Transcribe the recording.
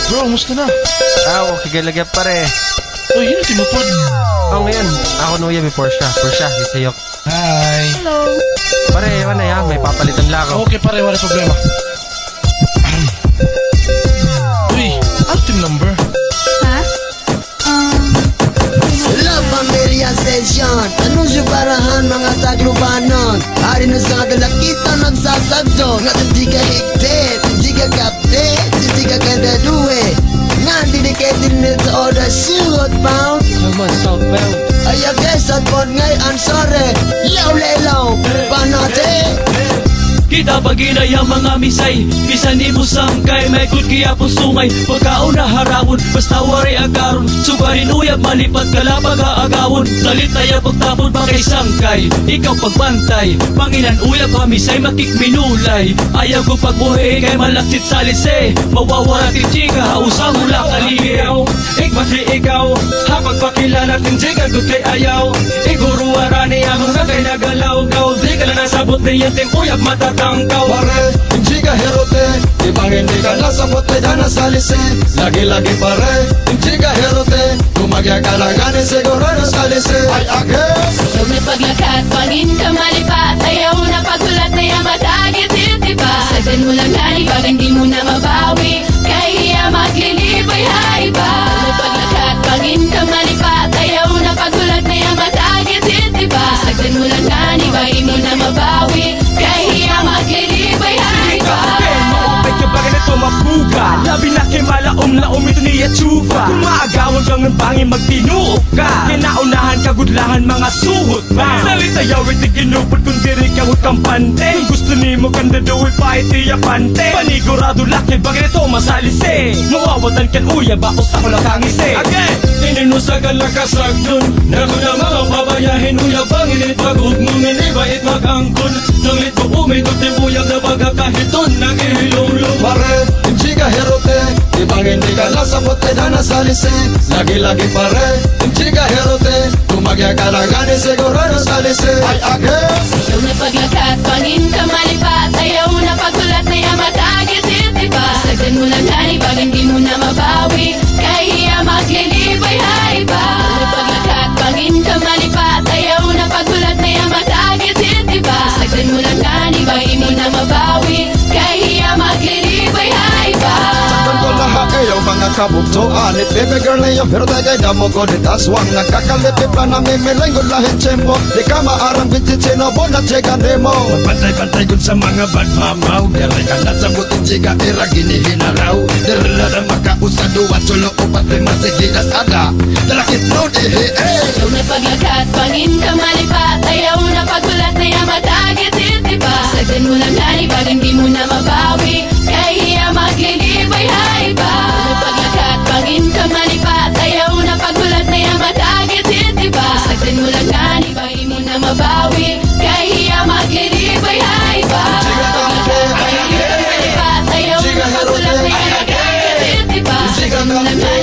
Bro, musta na? Okay lagyan pare. Uy, yun tinupod. Ngayon, ako nuya before siya, isayok. Hi. Hello. Pare, ewan na yan, may papalitan lang ako. Okay pare, wala problema. Uy, ultim number. Ha? La Familia Session, anunsyo barahan mga taglubanon. Hari na sa kadala kita nagsasagdo. Nga di ka higpit, di ka kapit, di ka kadaluwe. Nga dedicated nito order sugot pound. Naman, southbound. Ay guys at pod ngay ansore. Law lelaw, panate. Kita paginaya mga misay, bisan ni mo sangkay, may good kaya po sungay. Pagkaon na harawon, basta wari agaron. Sugarin uyab, malipat kalapag aagawon. Salita ya pagtapon pa kay sangkay, ikaw pagbantay. Panginan uyab misay, makikminulay. Ayaw ko pagbuhay kay malaksit sa lise. Mawawara ti chika, usang mula kaligaw. Ikmati ikaw, hapag pakilala tin chika good kay ayaw. Iguro arani amang kay nagalaw-gaw. Di ka na nasabot niya ting uyab matatangkaw. Pare, hindi ka herote, ibang hindi ka nasabot ay dana sa lise. Lagi-lagi pare, hindi ka herote, tumagya ka lang gani siguro na sa lise. Ay agad! Huwag na paglakat, pangin ka malipat. Ayaw na pagulat na yung matagit itiba. Sagdan mo lang gani, pag hindi mo na mabawi. Kaya maglilibay haiba. Huwag na paglakat, pangin ka malipat. Ayaw na pagulat na yung matagit itiba. Sagdan mo lang gani, pag hindi mo na mabawi. Kaya maglilibay haiba. Bakit ito mabuga? Labi na kay malaom na ito niya tsufa. Kung maagawan kang ng bangin magtinuop ka, kinaunahan kagudlahan mga suhot ba? Salita yaw iti ginupot kung diri ka hutang pante. Kung gusto ni mo kanda dawi pa iti yapante. Panigurado laki bakit ito masalise. Mawawatan kan uya bako sa ko nakangise. Again! Ininusagan lang kasagdun na kung na mga pabayahin uya bangin itagod mong inibait magangkon. Nanglit mo umidot ni uyab na magkakahiton nag-ihilong-long. Pare, hindi ka herote, ibang hindi ka nasabot ay dana sa lise. Lagi-lagi pare, hindi ka herote, tumagya ka lang gani siguro na sa lise. Ay agad! Huwag na paglakat, pangin ka malipat. Ayaw na pagulat na yung matagit itiba. Sagdan mo lang gani, pag hindi mo na mabawi. Kaya maglilibay haiba. Huwag na paglakat, pangin ka malipat. Ayaw na pagulat na yung matagit itiba. Sagdan mo lang gani, pag hindi mo na mabawi. Kaya maglilibay haiba. Saktan ko lahat kayo mga kabuktuan. It baby girl na yung pero tagay damo ko di taswang. Nagkakalipip pa na mimilang ko lahin tiyempo. Di ka maarang bintichino bo na tiyega demo. Pantay-pantay kun sa mga bad mamaw. Dere ka nasabutin tiyega ira ginihinaraw. Dere na makausado at sulo upat lima sigilas ada. Dalakit no dihi eh. Huwag na paglakat, pangin ka malipat. Ayaw na pagulat na yung matagit itiba. Sagdan mo lang gani, pag hindi mo na mabawi. Kaya maglilibay haiba. Huwag na paglakat, pangin ka malipat. Ayaw na pagulat na yung matagit itiba. Sagdan mo lang gani, pag hindi mo na mabawi. Kaya maglilibay haiba. Huwag na paglakat, pangin ka malipat. Ayaw na pagulat na yung matagit itiba. Sagdan mo lang gani,